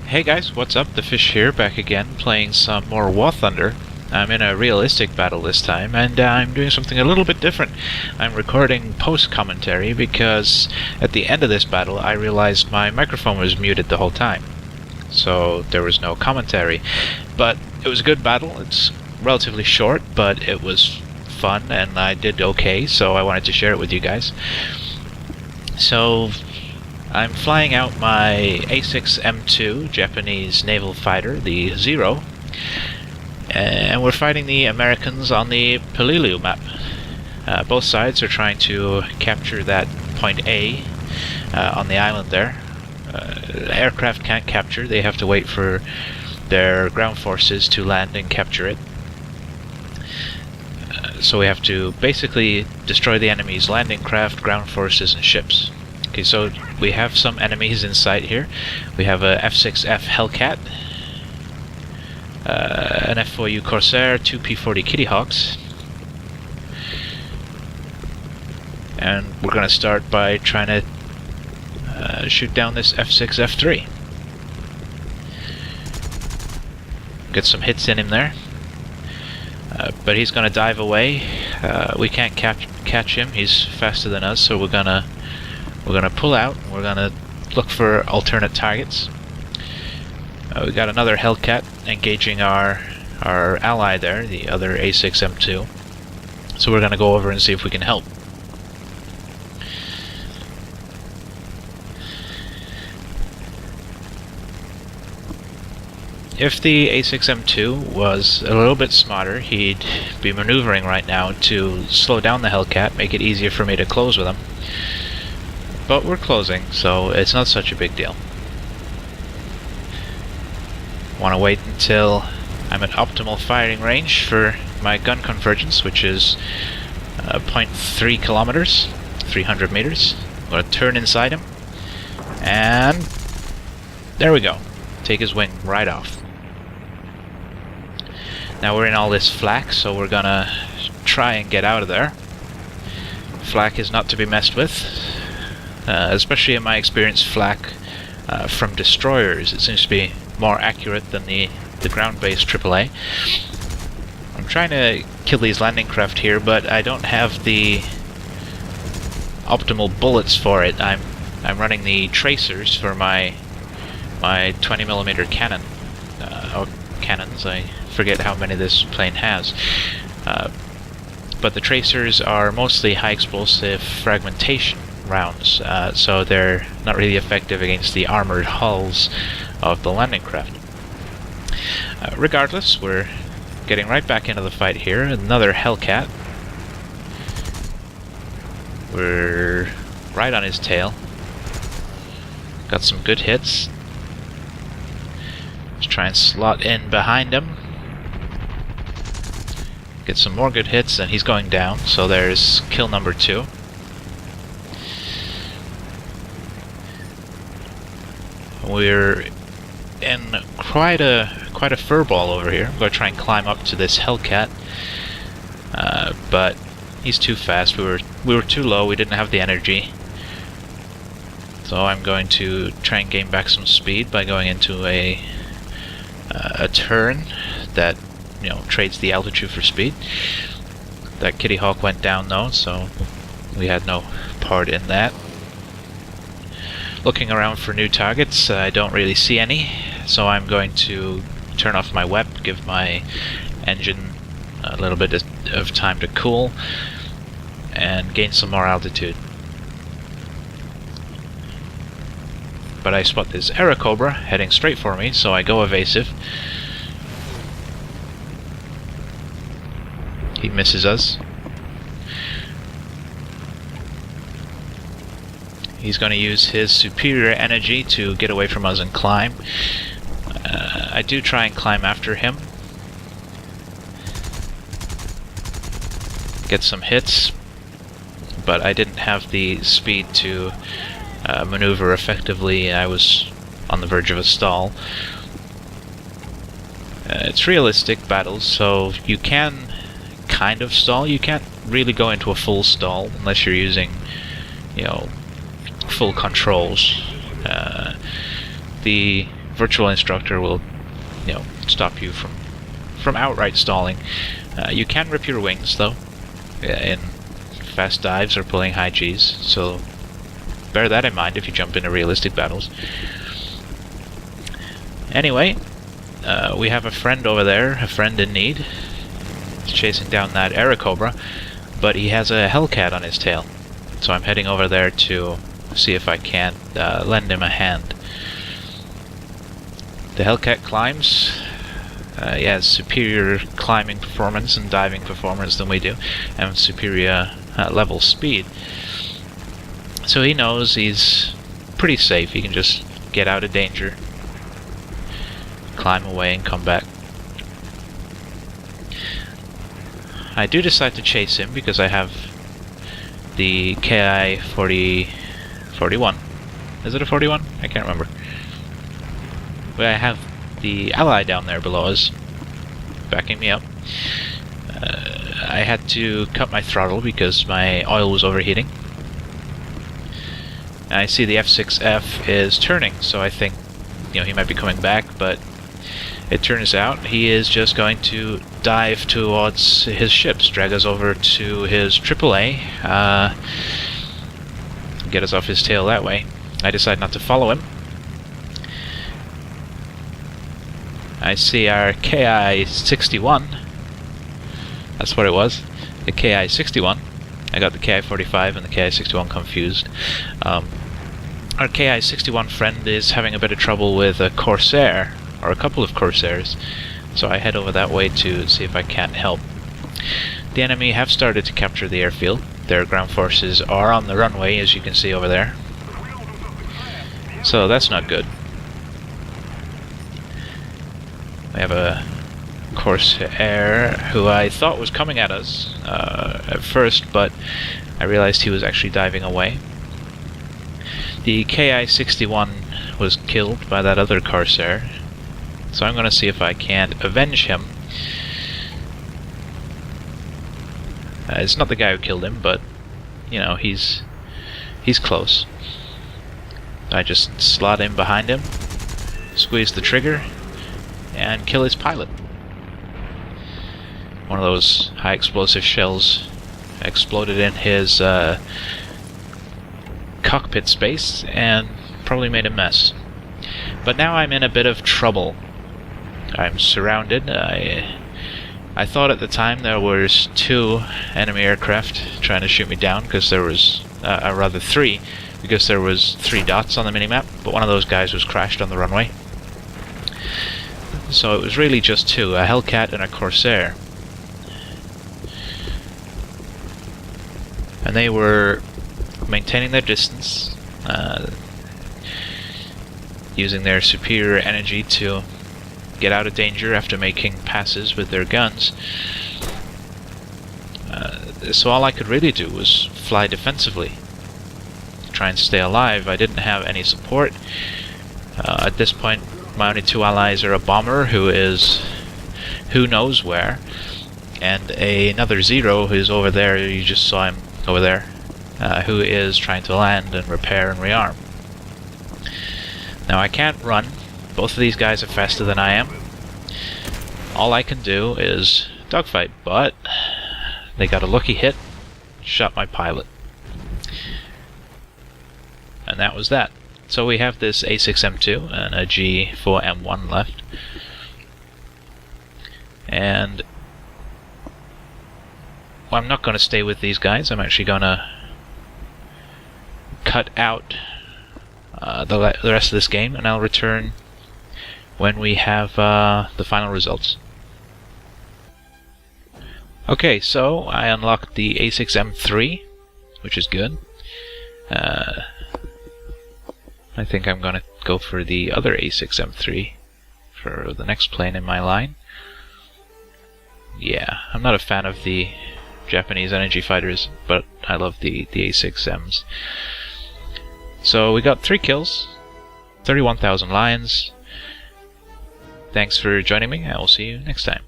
Hey guys, what's up? TheFish here, back again, playing some more War Thunder. I'm in a realistic battle this time, and I'm doing something a little bit different. I'm recording post-commentary because at the end of this battle I realized my microphone was muted the whole time. So there was no commentary. But it was a good battle. It's relatively short, but it was fun and I did okay, so I wanted to share it with you guys. So I'm flying out my A6M2 Japanese naval fighter, the Zero, and we're fighting the Americans on the Peleliu map. Both sides are trying to capture that point A on the island there. Aircraft can't capture, they have to wait for their ground forces to land and capture it. So we have to basically destroy the enemy's landing craft, ground forces, and ships. Okay, so we have some enemies in sight here. We have a F6F Hellcat, an F4U Corsair, two P40 Kitty Hawks, and we're going to start by trying to shoot down this F6 F3. Get some hits in him there, but he's going to dive away. We can't catch him. He's faster than us, so we're gonna pull out. We're gonna look for alternate targets. We got another Hellcat engaging our ally there, the other A6M2. So we're gonna go over and see if we can help. If the A6M2 was a little bit smarter, he'd be maneuvering right now to slow down the Hellcat, make it easier for me to close with him. But we're closing, so it's not such a big deal. Want to wait until I'm at optimal firing range for my gun convergence, which is 0.3 kilometers, 300 meters. I'm going to turn inside him, and there we go. Take his wing right off. Now we're in all this flak, so we're gonna try and get out of there. Flak is not to be messed with. Especially in my experience, flak from destroyers, it seems to be more accurate than the ground-based AAA. I'm trying to kill these landing craft here, but I don't have the optimal bullets for it. I'm running the tracers for my 20mm cannon, or cannons. I forget how many this plane has. But the tracers are mostly high explosive fragmentation rounds, so they're not really effective against the armored hulls of the landing craft. Regardless, we're getting right back into the fight here. Another Hellcat. We're right on his tail. Got some good hits. Let's try and slot in behind him. Get some more good hits, and he's going down, so there's kill number 2. We're in quite a furball over here. I'm going to try and climb up to this Hellcat, but he's too fast. We were too low. We didn't have the energy, so I'm going to try and gain back some speed by going into a turn that trades the altitude for speed. That Kitty Hawk went down though, so we had no part in that. Looking around for new targets, I don't really see any, so I'm going to turn off my WEP, give my engine a little bit of time to cool, and gain some more altitude. But I spot this Aerocobra heading straight for me, so I go evasive. He misses us. He's going to use his superior energy to get away from us and climb. I do try and climb after him. Get some hits, but I didn't have the speed to maneuver effectively. I was on the verge of a stall. It's realistic battles, so you can kind of stall. You can't really go into a full stall unless you're using, full controls. The virtual instructor will, you know, stop you from outright stalling. You can rip your wings though in fast dives or pulling high Gs, so bear that in mind if you jump into realistic battles. Anyway, we have a friend over there, a friend in need. He's chasing down that Aerocobra, but he has a Hellcat on his tail. So I'm heading over there to see if I can't lend him a hand. The Hellcat climbs. He has superior climbing performance and diving performance than we do, and superior level speed. So he knows he's pretty safe. He can just get out of danger, climb away, and come back. I do decide to chase him because I have the KI 41. Is it a 41? I can't remember. But I have the ally down there below us, backing me up. I had to cut my throttle because my oil was overheating. I see the F6F is turning, so I think, you know, he might be coming back, but it turns out he is just going to dive towards his ships, drag us over to his AAA, get us off his tail that way. I decide not to follow him. I see our KI-61. That's what it was. The KI-61. I got the KI-45 and the KI-61 confused. Our KI-61 friend is having a bit of trouble with a Corsair, or a couple of Corsairs, so I head over that way to see if I can't help. The enemy have started to capture the airfield. Their ground forces are on the runway, as you can see over there. So that's not good. We have a Corsair who I thought was coming at us at first, but I realized he was actually diving away. The KI-61 was killed by that other Corsair, so I'm going to see if I can't avenge him. It's not the guy who killed him, but, you know, he's close. I just slot in behind him, squeeze the trigger, and kill his pilot. One of those high explosive shells exploded in his cockpit space and probably made a mess. But now I'm in a bit of trouble. I'm surrounded. I thought at the time there was 2 enemy aircraft trying to shoot me down, because there was, rather 3, because there was 3 dots on the minimap, but one of those guys was crashed on the runway. So it was really just 2, a Hellcat and a Corsair. And they were maintaining their distance, using their superior energy to get out of danger after making passes with their guns. So all I could really do was fly defensively, try and stay alive. I didn't have any support. At this point, my only 2 allies are a bomber who is who knows where, and another Zero who's over there. You just saw him over there, who is trying to land and repair and rearm. Now I can't run. Both of these guys are faster than I am. All I can do is dogfight, but they got a lucky hit, shot my pilot. And that was that. So we have this A6M2 and a G4M1 left. And well, I'm not going to stay with these guys. I'm actually going to cut out the rest of this game, and I'll return when we have the final results. Okay, so I unlocked the A6M3, which is good. I think I'm going to go for the other A6M3 for the next plane in my line. Yeah, I'm not a fan of the Japanese energy fighters, but I love the A6Ms. So we got 3 kills, 31,000 lions. Thanks for joining me. I will see you next time.